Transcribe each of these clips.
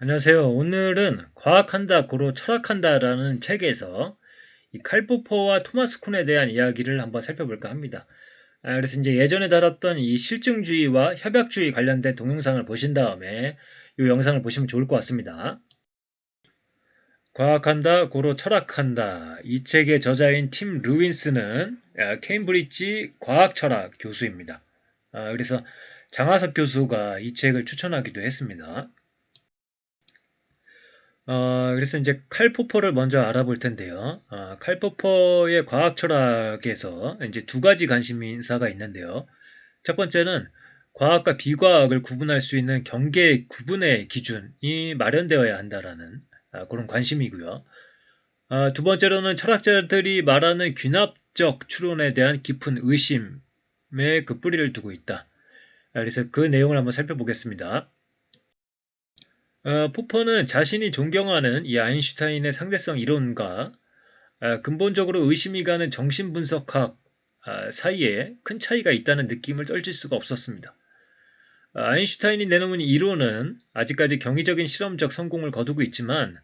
안녕하세요. 오늘은 과학한다, 고로 철학한다라는 책에서 이 칼 포퍼와 토마스 쿤에 대한 이야기를 한번 살펴볼까 합니다. 그래서 이제 예전에 다뤘던 이 실증주의와 협약주의 관련된 동영상을 보신 다음에 이 영상을 보시면 좋을 것 같습니다. 과학한다, 고로 철학한다. 이 책의 저자인 팀 루윈스는 케임브리지 과학철학 교수입니다. 그래서 장하석 교수가 이 책을 추천하기도 했습니다. 그래서 이제 칼 포퍼를 먼저 알아볼 텐데요. 칼 포퍼의 과학 철학에서 이제 두 가지 관심사가 있는데요. 첫 번째는 과학과 비과학을 구분할 수 있는 경계 구분의 기준이 마련되어야 한다라는 그런 관심이고요. 두 번째로는 철학자들이 말하는 귀납적 추론에 대한 깊은 의심에 그 뿌리를 두고 있다. 그래서 그 내용을 한번 살펴보겠습니다. 포퍼는 자신이 존경하는 이 아인슈타인의 상대성 이론과 근본적으로 의심이 가는 정신분석학 사이에 큰 차이가 있다는 느낌을 떨칠 수가 없었습니다. 아인슈타인이 내놓은 이론은 아직까지 경이적인 실험적 성공을 거두고 있지만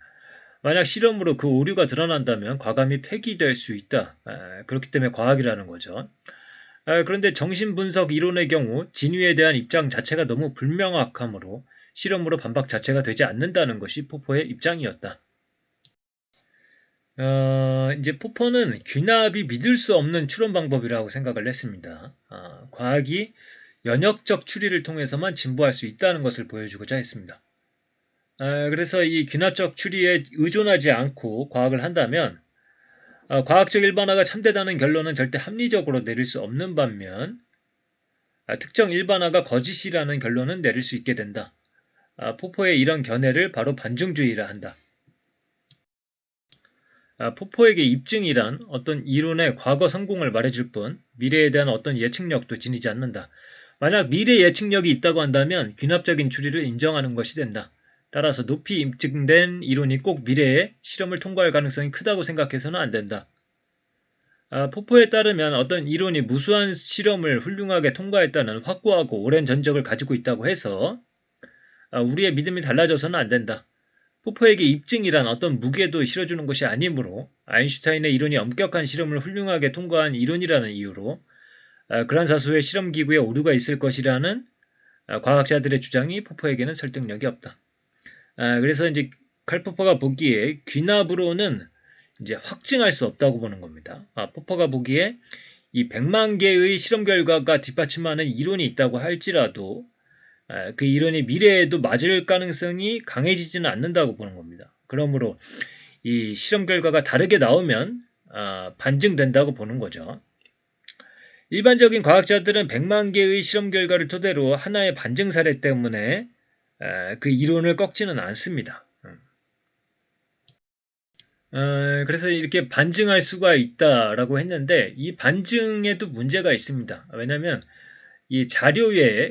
만약 실험으로 그 오류가 드러난다면 과감히 폐기될 수 있다. 그렇기 때문에 과학이라는 거죠. 그런데 정신분석 이론의 경우 진위에 대한 입장 자체가 너무 불명확하므로 실험으로 반박 자체가 되지 않는다는 것이 포퍼의 입장이었다. 이제 포퍼는 귀납이 믿을 수 없는 추론 방법이라고 생각을 했습니다. 과학이 연역적 추리를 통해서만 진보할 수 있다는 것을 보여주고자 했습니다. 그래서 이 귀납적 추리에 의존하지 않고 과학을 한다면 과학적 일반화가 참되다는 결론은 절대 합리적으로 내릴 수 없는 반면 특정 일반화가 거짓이라는 결론은 내릴 수 있게 된다. 포포의 이런 견해를 바로 반증주의라 한다. 포포에게 입증이란 어떤 이론의 과거 성공을 말해줄 뿐 미래에 대한 어떤 예측력도 지니지 않는다. 만약 미래 예측력이 있다고 한다면 귀납적인 추리를 인정하는 것이 된다. 따라서 높이 입증된 이론이 꼭 미래에 실험을 통과할 가능성이 크다고 생각해서는 안 된다. 포포에 따르면 어떤 이론이 무수한 실험을 훌륭하게 통과했다는 확고하고 오랜 전적을 가지고 있다고 해서 우리의 믿음이 달라져서는 안 된다. 포퍼에게 입증이란 어떤 무게도 실어주는 것이 아니므로 아인슈타인의 이론이 엄격한 실험을 훌륭하게 통과한 이론이라는 이유로 그러한 사소의 실험기구에 오류가 있을 것이라는 과학자들의 주장이 포퍼에게는 설득력이 없다. 그래서 이제 칼 포퍼가 보기에 귀납으로는 이제 확증할 수 없다고 보는 겁니다. 포퍼가 보기에 이 100만 개의 실험 결과가 뒷받침하는 이론이 있다고 할지라도 그 이론이 미래에도 맞을 가능성이 강해지지는 않는다고 보는 겁니다. 그러므로 이 실험 결과가 다르게 나오면 반증된다고 보는 거죠. 일반적인 과학자들은 100만 개의 실험 결과를 토대로 하나의 반증 사례 때문에 그 이론을 꺾지는 않습니다. 그래서 이렇게 반증할 수가 있다라고 했는데 이 반증에도 문제가 있습니다. 왜냐하면 이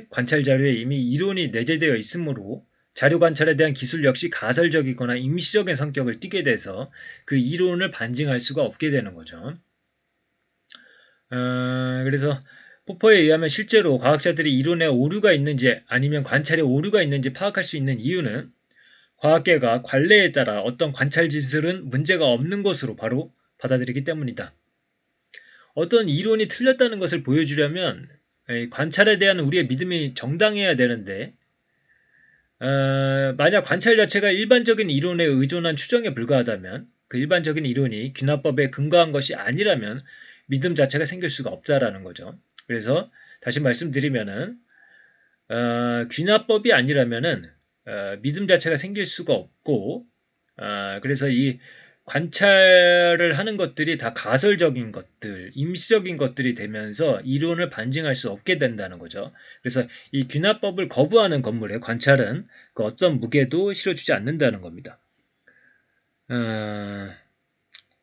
관찰 자료에 이미 이론이 내재되어 있으므로 자료 관찰에 대한 기술 역시 가설적이거나 임시적인 성격을 띠게 돼서 그 이론을 반증할 수가 없게 되는 거죠. 그래서 포퍼에 의하면 실제로 과학자들이 이론에 오류가 있는지 아니면 관찰에 오류가 있는지 파악할 수 있는 이유는 과학계가 관례에 따라 어떤 관찰 진술은 문제가 없는 것으로 바로 받아들이기 때문이다. 어떤 이론이 틀렸다는 것을 보여주려면 관찰에 대한 우리의 믿음이 정당해야 되는데 만약 관찰 자체가 일반적인 이론에 의존한 추정에 불과하다면 그 일반적인 이론이 귀납법에 근거한 것이 아니라면 믿음 자체가 생길 수가 없다라는 거죠. 그래서 다시 말씀드리면은 귀납법이 아니라면은 믿음 자체가 생길 수가 없고 그래서 이 관찰을 하는 것들이 다 가설적인 것들, 임시적인 것들이 되면서 이론을 반증할 수 없게 된다는 거죠. 그래서 이 귀납법을 거부하는 건물의 관찰은 그 어떤 무게도 실어주지 않는다는 겁니다.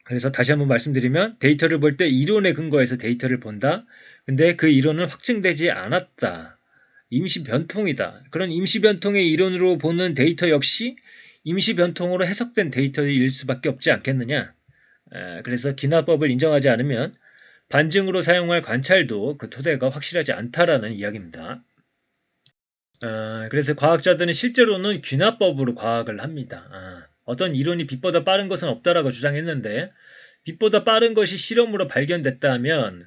그래서 다시 한번 말씀드리면 데이터를 볼 때 이론에 근거해서 데이터를 본다. 근데 그 이론은 확증되지 않았다. 임시 변통이다. 그런 임시 변통의 이론으로 보는 데이터 역시 임시 변통으로 해석된 데이터일 수밖에 없지 않겠느냐. 그래서 귀납법을 인정하지 않으면 반증으로 사용할 관찰도 그 토대가 확실하지 않다라는 이야기입니다. 그래서 과학자들은 실제로는 귀납법으로 과학을 합니다. 어떤 이론이 빛보다 빠른 것은 없다라고 주장했는데 빛보다 빠른 것이 실험으로 발견됐다면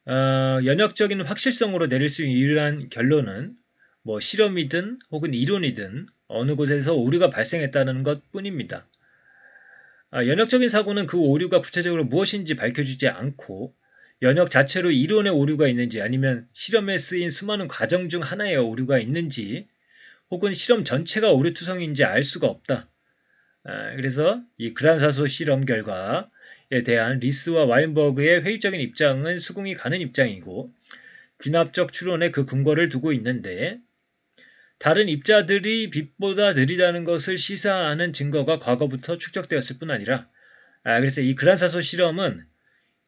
연역적인 확실성으로 내릴 수 있는 유일한 결론은 뭐 실험이든 혹은 이론이든 어느 곳에서 오류가 발생했다는 것 뿐입니다. 연역적인 사고는 그 오류가 구체적으로 무엇인지 밝혀주지 않고 연역 자체로 이론의 오류가 있는지 아니면 실험에 쓰인 수많은 과정 중 하나의 오류가 있는지 혹은 실험 전체가 오류투성인지 알 수가 없다. 그래서 이 그란사소 실험 결과에 대한 리스와 와인버그의 회의적인 입장은 수긍이 가는 입장이고 귀납적 추론에 그 근거를 두고 있는데 다른 입자들이 빛보다 느리다는 것을 시사하는 증거가 과거부터 축적되었을 뿐 아니라 그래서 이 그란사소 실험은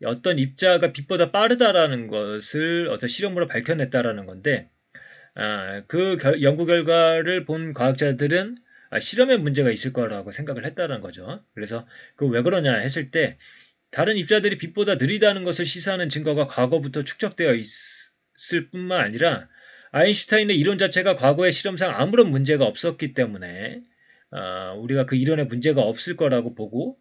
어떤 입자가 빛보다 빠르다라는 것을 어떤 실험으로 밝혀냈다라는 건데 그 연구 결과를 본 과학자들은 실험에 문제가 있을 거라고 생각을 했다는 거죠. 그래서 그 왜 그러냐 했을 때 다른 입자들이 빛보다 느리다는 것을 시사하는 증거가 과거부터 축적되어 있을 뿐만 아니라 아인슈타인의 이론 자체가 과거의 실험상 아무런 문제가 없었기 때문에 우리가 그 이론에 문제가 없을 거라고 보고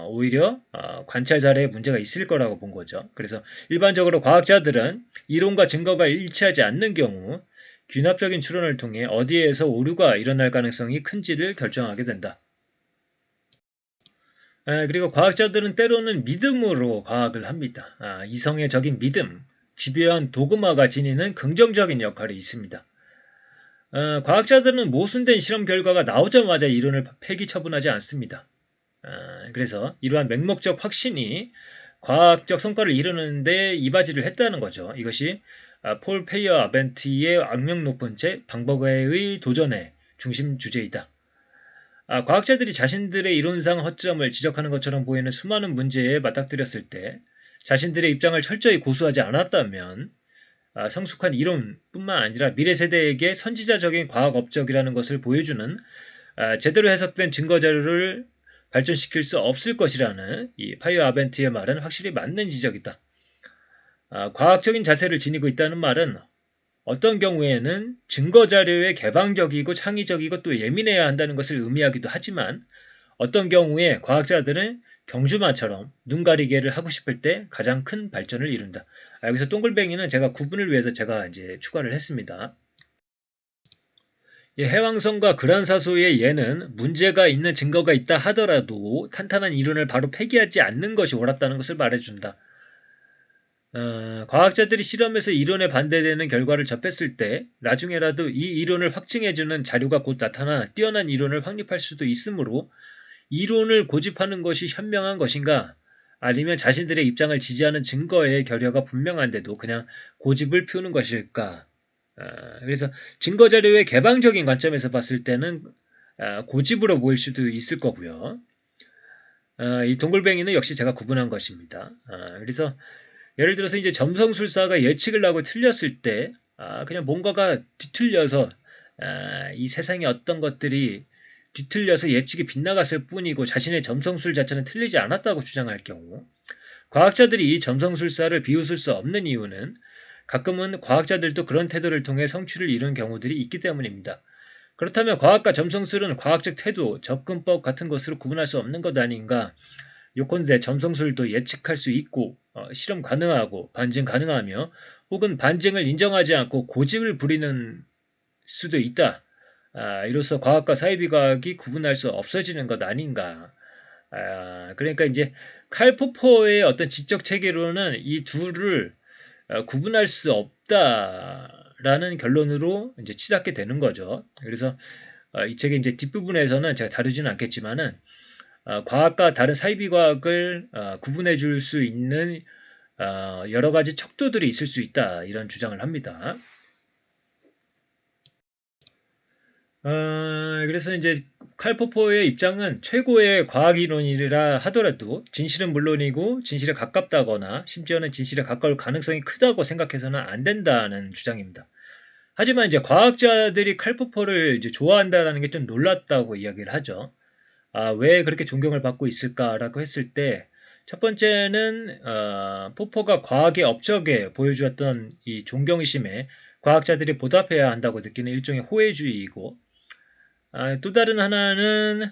오히려 관찰 사례에 문제가 있을 거라고 본 거죠. 그래서 일반적으로 과학자들은 이론과 증거가 일치하지 않는 경우 귀납적인 추론을 통해 어디에서 오류가 일어날 가능성이 큰지를 결정하게 된다. 그리고 과학자들은 때로는 믿음으로 과학을 합니다. 이성애적인 믿음, 집요한 도그마가 지니는 긍정적인 역할이 있습니다. 과학자들은 모순된 실험 결과가 나오자마자 이론을 폐기 처분하지 않습니다. 그래서 이러한 맹목적 확신이 과학적 성과를 이루는데 이바지를 했다는 거죠. 이것이 폴 페이어 아벤트의 악명 높은 방법의 도전의 중심 주제이다. 과학자들이 자신들의 이론상 허점을 지적하는 것처럼 보이는 수많은 문제에 맞닥뜨렸을 때 자신들의 입장을 철저히 고수하지 않았다면 성숙한 이론뿐만 아니라 미래 세대에게 선지자적인 과학 업적이라는 것을 보여주는 제대로 해석된 증거 자료를 발전시킬 수 없을 것이라는 이 파이어 아벤트의 말은 확실히 맞는 지적이다. 과학적인 자세를 지니고 있다는 말은 어떤 경우에는 증거 자료에 개방적이고 창의적이고 또 예민해야 한다는 것을 의미하기도 하지만 어떤 경우에 과학자들은 경주마처럼 눈 가리개를 하고 싶을 때 가장 큰 발전을 이룬다. 여기서 동글뱅이는 제가 구분을 위해서 제가 이제 추가를 했습니다. 해왕성과 그란사소의 예는 문제가 있는 증거가 있다 하더라도 탄탄한 이론을 바로 폐기하지 않는 것이 옳았다는 것을 말해준다. 과학자들이 실험에서 이론에 반대되는 결과를 접했을 때 나중에라도 이 이론을 확증해주는 자료가 곧 나타나 뛰어난 이론을 확립할 수도 있으므로 이론을 고집하는 것이 현명한 것인가 아니면 자신들의 입장을 지지하는 증거의 결여가 분명한데도 그냥 고집을 피우는 것일까. 그래서 증거자료의 개방적인 관점에서 봤을 때는 고집으로 보일 수도 있을 거고요. 이 동글뱅이는 역시 제가 구분한 것입니다. 그래서 예를 들어서 이제 점성술사가 예측을 하고 틀렸을 때 그냥 뭔가가 뒤틀려서 이 세상에 어떤 것들이 뒤틀려서 예측이 빗나갔을 뿐이고 자신의 점성술 자체는 틀리지 않았다고 주장할 경우 과학자들이 이 점성술사를 비웃을 수 없는 이유는 가끔은 과학자들도 그런 태도를 통해 성취를 이룬 경우들이 있기 때문입니다. 그렇다면 과학과 점성술은 과학적 태도, 접근법 같은 것으로 구분할 수 없는 것 아닌가? 요컨대 점성술도 예측할 수 있고 실험 가능하고 반증 가능하며 혹은 반증을 인정하지 않고 고집을 부리는 수도 있다. 이로써 과학과 사이비과학이 구분할 수 없어지는 것 아닌가. 그러니까 이제 칼 포퍼의 어떤 지적 체계로는 이 둘을 구분할 수 없다라는 결론으로 이제 치닫게 되는 거죠. 그래서 이 책의 이제 뒷부분에서는 제가 다루지는 않겠지만은 과학과 다른 사이비과학을 구분해 줄 수 있는 여러 가지 척도들이 있을 수 있다 이런 주장을 합니다. 그래서 이제 칼 포퍼의 입장은 최고의 과학이론이라 하더라도 진실은 물론이고 진실에 가깝다거나 심지어는 진실에 가까울 가능성이 크다고 생각해서는 안 된다는 주장입니다. 하지만 이제 과학자들이 칼 포퍼를 이제 좋아한다는 게 좀 놀랍다고 이야기를 하죠. 왜 그렇게 존경을 받고 있을까라고 했을 때 첫 번째는 포퍼가 과학의 업적에 보여주었던 이 존경심에 과학자들이 보답해야 한다고 느끼는 일종의 호혜주의이고, 또 다른 하나는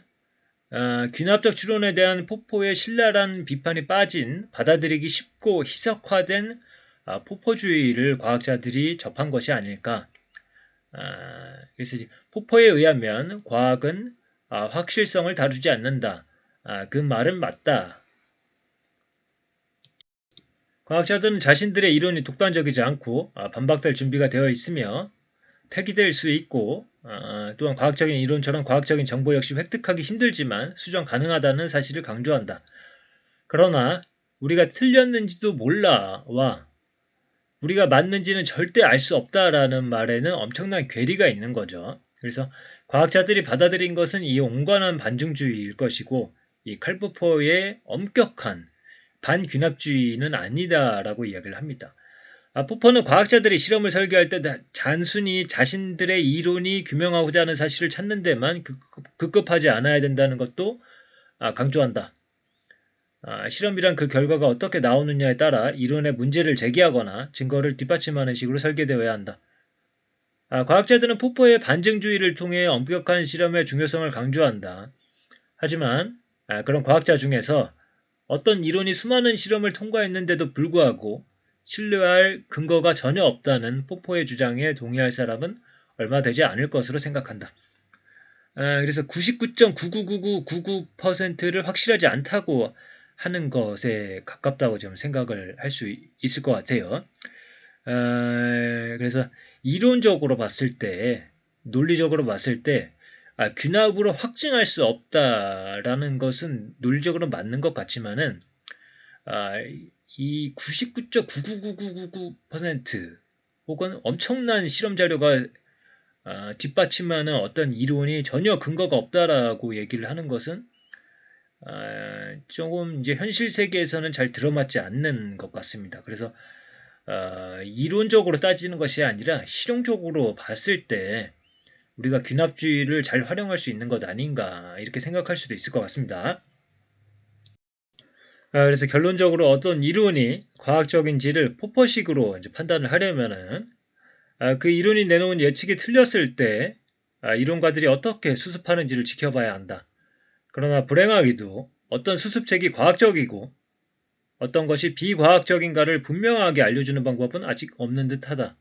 귀납적 추론에 대한 포포의 신랄한 비판이 빠진 받아들이기 쉽고 희석화된 포포주의를 과학자들이 접한 것이 아닐까. 그래서 포포에 의하면 과학은 확실성을 다루지 않는다. 그 말은 맞다. 과학자들은 자신들의 이론이 독단적이지 않고 반박될 준비가 되어 있으며 폐기될 수 있고 또한 과학적인 이론처럼 과학적인 정보 역시 획득하기 힘들지만 수정 가능하다는 사실을 강조한다. 그러나 우리가 틀렸는지도 몰라와 우리가 맞는지는 절대 알 수 없다라는 말에는 엄청난 괴리가 있는 거죠. 그래서 과학자들이 받아들인 것은 이 온건한 반증주의일 것이고 이 칼포퍼의 엄격한 반균합주의는 아니다라고 이야기를 합니다. 포퍼는 과학자들이 실험을 설계할 때 단순히 자신들의 이론이 규명하고자 하는 사실을 찾는 데만 급급하지 않아야 된다는 것도 강조한다. 실험이란 그 결과가 어떻게 나오느냐에 따라 이론의 문제를 제기하거나 증거를 뒷받침하는 식으로 설계되어야 한다. 과학자들은 포퍼의 반증주의를 통해 엄격한 실험의 중요성을 강조한다. 하지만 그런 과학자 중에서 어떤 이론이 수많은 실험을 통과했는데도 불구하고 신뢰할 근거가 전혀 없다는 포퍼의 주장에 동의할 사람은 얼마 되지 않을 것으로 생각한다. 그래서 99.99999%를 확실하지 않다고 하는 것에 가깝다고 좀 생각을 할 수 있을 것 같아요. 그래서 이론적으로 봤을 때, 논리적으로 봤을 때 귀납으로 확증할 수 없다라는 것은 논리적으로 맞는 것 같지만은 이 99.99999% 혹은 엄청난 실험 자료가 뒷받침하는 어떤 이론이 전혀 근거가 없다라고 얘기를 하는 것은 조금 이제 현실 세계에서는 잘 들어맞지 않는 것 같습니다. 그래서 이론적으로 따지는 것이 아니라 실용적으로 봤을 때 우리가 귀납주의를 잘 활용할 수 있는 것 아닌가 이렇게 생각할 수도 있을 것 같습니다. 그래서 결론적으로 어떤 이론이 과학적인지를 포퍼식으로 이제 판단을 하려면은 그 이론이 내놓은 예측이 틀렸을 때 이론가들이 어떻게 수습하는지를 지켜봐야 한다. 그러나 불행하게도 어떤 수습책이 과학적이고 어떤 것이 비과학적인가를 분명하게 알려주는 방법은 아직 없는 듯하다.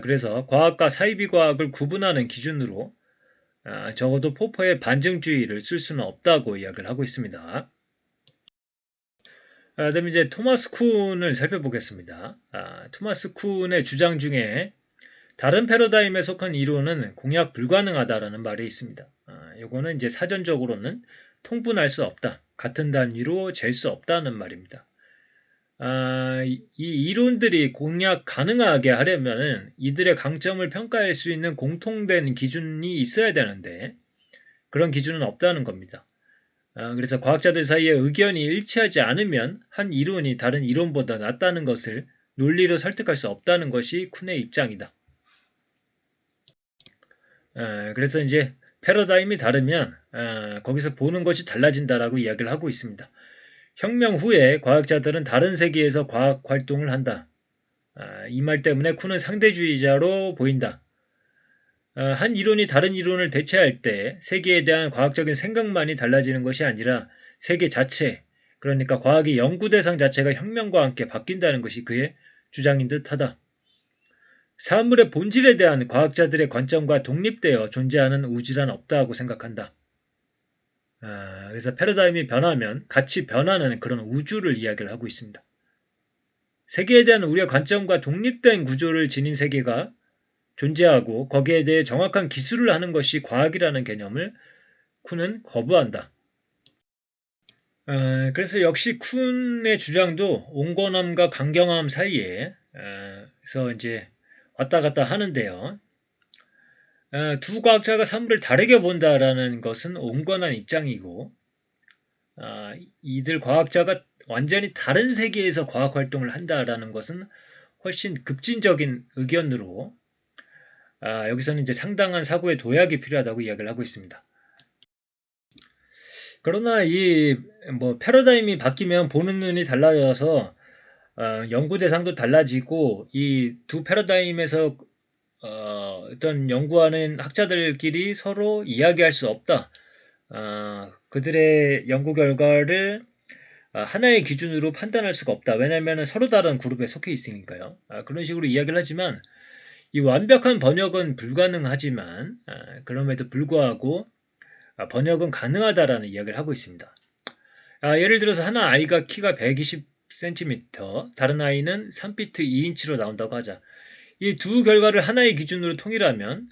그래서 과학과 사이비과학을 구분하는 기준으로 적어도 포퍼의 반증주의를 쓸 수는 없다고 이야기를 하고 있습니다. 그다음에 이제 토마스 쿤을 살펴보겠습니다. 토마스 쿤의 주장 중에 다른 패러다임에 속한 이론은 공약 불가능하다라는 말이 있습니다. 이거는 이제 사전적으로는 통분할 수 없다. 같은 단위로 잴 수 없다는 말입니다. 이 이론들이 공약 가능하게 하려면 이들의 강점을 평가할 수 있는 공통된 기준이 있어야 되는데 그런 기준은 없다는 겁니다. 그래서 과학자들 사이에 의견이 일치하지 않으면 한 이론이 다른 이론보다 낫다는 것을 논리로 설득할 수 없다는 것이 쿤의 입장이다. 그래서 이제 패러다임이 다르면 거기서 보는 것이 달라진다라고 이야기를 하고 있습니다. 혁명 후에 과학자들은 다른 세계에서 과학 활동을 한다. 이 말 때문에 쿤은 상대주의자로 보인다. 한 이론이 다른 이론을 대체할 때 세계에 대한 과학적인 생각만이 달라지는 것이 아니라 세계 자체, 그러니까 과학의 연구 대상 자체가 혁명과 함께 바뀐다는 것이 그의 주장인 듯하다. 사물의 본질에 대한 과학자들의 관점과 독립되어 존재하는 우주란 없다고 생각한다. 그래서 패러다임이 변하면 같이 변하는 그런 우주를 이야기를 하고 있습니다. 세계에 대한 우리의 관점과 독립된 구조를 지닌 세계가 존재하고 거기에 대해 정확한 기술을 하는 것이 과학이라는 개념을 쿤은 거부한다. 그래서 역시 쿤의 주장도 온건함과 강경함 사이에 그래서 이제 왔다 갔다 하는데요. 두 과학자가 사물을 다르게 본다라는 것은 온건한 입장이고 이들 과학자가 완전히 다른 세계에서 과학 활동을 한다라는 것은 훨씬 급진적인 의견으로 여기서는 이제 상당한 사고의 도약이 필요하다고 이야기를 하고 있습니다. 그러나 이 패러다임이 바뀌면 보는 눈이 달라져서 연구 대상도 달라지고 이 두 패러다임에서 어떤 연구하는 학자들끼리 서로 이야기할 수 없다. 그들의 연구 결과를 하나의 기준으로 판단할 수가 없다. 왜냐하면 서로 다른 그룹에 속해 있으니까요. 그런 식으로 이야기를 하지만 이 완벽한 번역은 불가능하지만 그럼에도 불구하고 번역은 가능하다라는 이야기를 하고 있습니다. 예를 들어서 하나 아이가 키가 120cm, 다른 아이는 3피트 2인치로 나온다고 하자. 이 두 결과를 하나의 기준으로 통일하면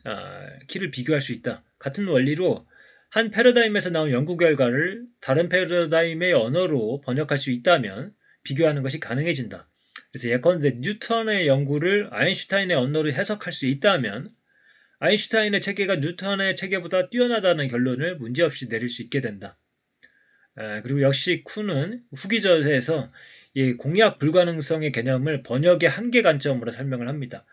키를 비교할 수 있다. 같은 원리로 한 패러다임에서 나온 연구 결과를 다른 패러다임의 언어로 번역할 수 있다면 비교하는 것이 가능해진다. 그래서 예컨대 뉴턴의 연구를 아인슈타인의 언어로 해석할 수 있다면 아인슈타인의 체계가 뉴턴의 체계보다 뛰어나다는 결론을 문제없이 내릴 수 있게 된다. 그리고 역시 쿤은 후기저서에서 이 공약 불가능성의 개념을 번역의 한계 관점으로 설명을 합니다.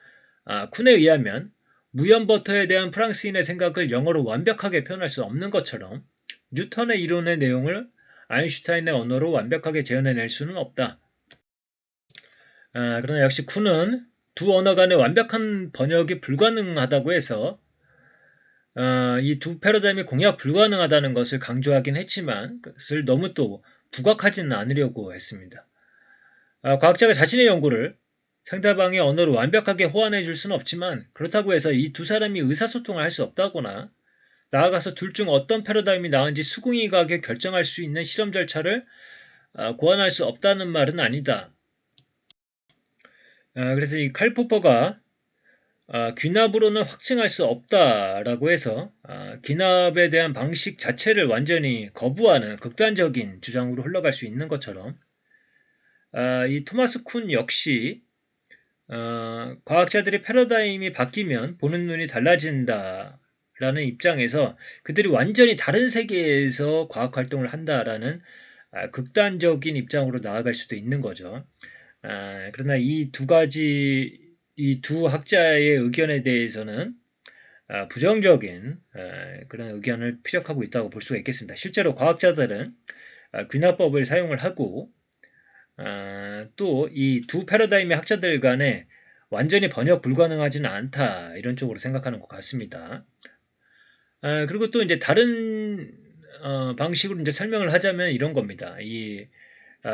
쿤에 의하면 무염버터에 대한 프랑스인의 생각을 영어로 완벽하게 표현할 수 없는 것처럼 뉴턴의 이론의 내용을 아인슈타인의 언어로 완벽하게 재현해낼 수는 없다. 그러나 역시 쿤은 두 언어 간의 완벽한 번역이 불가능하다고 해서 이 두 패러다임이 공약 불가능하다는 것을 강조하긴 했지만 그것을 너무 또 부각하지는 않으려고 했습니다. 과학자가 자신의 연구를 상대방의 언어로 완벽하게 호환해 줄 수는 없지만 그렇다고 해서 이 두 사람이 의사소통을 할 수 없다거나 나아가서 둘 중 어떤 패러다임이 나은지 수긍이하게 결정할 수 있는 실험 절차를 고안할 수 없다는 말은 아니다. 그래서 이 칼 포퍼가 귀납으로는 확증할 수 없다라고 해서 귀납에 대한 방식 자체를 완전히 거부하는 극단적인 주장으로 흘러갈 수 있는 것처럼 이 토마스 쿤 역시 과학자들의 패러다임이 바뀌면 보는 눈이 달라진다라는 입장에서 그들이 완전히 다른 세계에서 과학 활동을 한다라는 극단적인 입장으로 나아갈 수도 있는 거죠. 그러나 이 두 학자의 의견에 대해서는 부정적인 그런 의견을 피력하고 있다고 볼 수가 있겠습니다. 실제로 과학자들은 귀납법을 사용을 하고 또 이 두 패러다임의 학자들 간에 완전히 번역 불가능하지는 않다 이런 쪽으로 생각하는 것 같습니다. 그리고 또 이제 다른 방식으로 이제 설명을 하자면 이런 겁니다.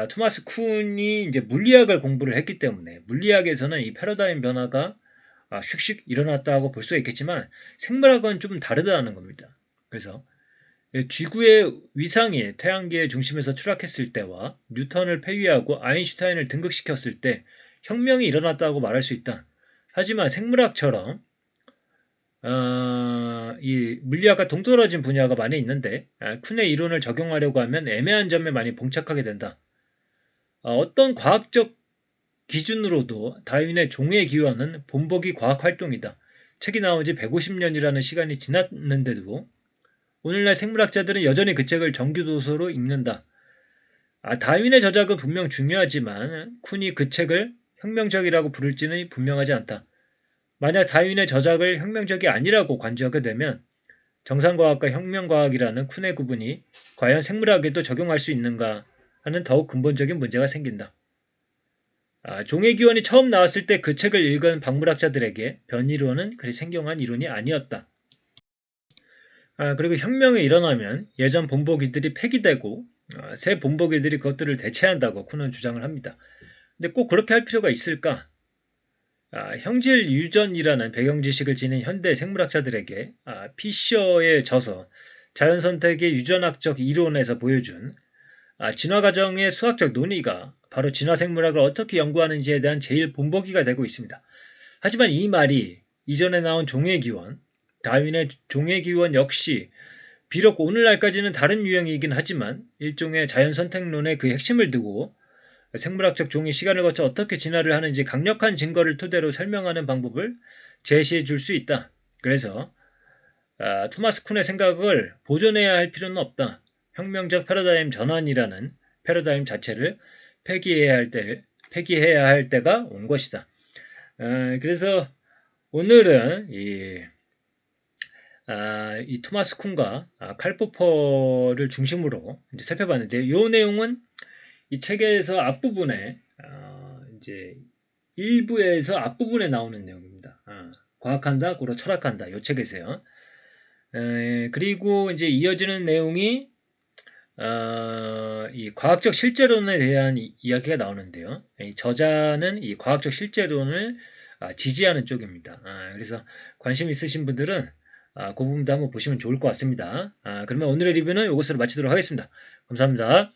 토마스 쿤이 이제 물리학을 공부를 했기 때문에 물리학에서는 이 패러다임 변화가 슉슉 일어났다고 볼 수 있겠지만 생물학은 좀 다르다는 겁니다. 그래서 지구의 위상이 태양계의 중심에서 추락했을 때와 뉴턴을 폐위하고 아인슈타인을 등극시켰을 때 혁명이 일어났다고 말할 수 있다. 하지만 생물학처럼 이 물리학과 동떨어진 분야가 많이 있는데 쿤의 이론을 적용하려고 하면 애매한 점에 많이 봉착하게 된다. 어떤 과학적 기준으로도 다윈의 종의 기원은 본보기 과학활동이다. 책이 나온 지 150년이라는 시간이 지났는데도 오늘날 생물학자들은 여전히 그 책을 정규도서로 읽는다. 다윈의 저작은 분명 중요하지만 쿤이 그 책을 혁명적이라고 부를지는 분명하지 않다. 만약 다윈의 저작을 혁명적이 아니라고 간주하게 되면 정상과학과 혁명과학이라는 쿤의 구분이 과연 생물학에도 적용할 수 있는가 하는 더욱 근본적인 문제가 생긴다. 종의 기원이 처음 나왔을 때 그 책을 읽은 박물학자들에게 변이론은 그리 생경한 이론이 아니었다. 그리고 혁명이 일어나면 예전 본보기들이 폐기되고 새 본보기들이 그것들을 대체한다고 쿤은 주장을 합니다. 근데 꼭 그렇게 할 필요가 있을까? 형질 유전이라는 배경 지식을 지닌 현대 생물학자들에게 피셔의 저서 자연선택의 유전학적 이론에서 보여준 진화 과정의 수학적 논의가 바로 진화생물학을 어떻게 연구하는지에 대한 제일 본보기가 되고 있습니다. 하지만 이 말이 이전에 나온 종의 기원, 다윈의 종의 기원 역시 비록 오늘날까지는 다른 유형이긴 하지만 일종의 자연선택론의 그 핵심을 두고 생물학적 종이 시간을 거쳐 어떻게 진화를 하는지 강력한 증거를 토대로 설명하는 방법을 제시해 줄 수 있다. 그래서 토마스 쿤의 생각을 보존해야 할 필요는 없다. 혁명적 패러다임 전환이라는 패러다임 자체를 폐기해야 할 때가 온 것이다. 그래서 오늘은 이 토마스 쿤과 칼 포퍼를 중심으로 이제 살펴봤는데요. 이 내용은 이 책에서 앞부분에 이제 일부에서 앞부분에 나오는 내용입니다. 과학한다, 고로 철학한다. 요 책에서요. 그리고 이제 이어지는 내용이 이 과학적 실제론에 대한 이야기가 나오는데요. 이 저자는 이 과학적 실제론을 지지하는 쪽입니다. 그래서 관심 있으신 분들은 그 부분도 한번 보시면 좋을 것 같습니다. 그러면 오늘의 리뷰는 이것으로 마치도록 하겠습니다. 감사합니다.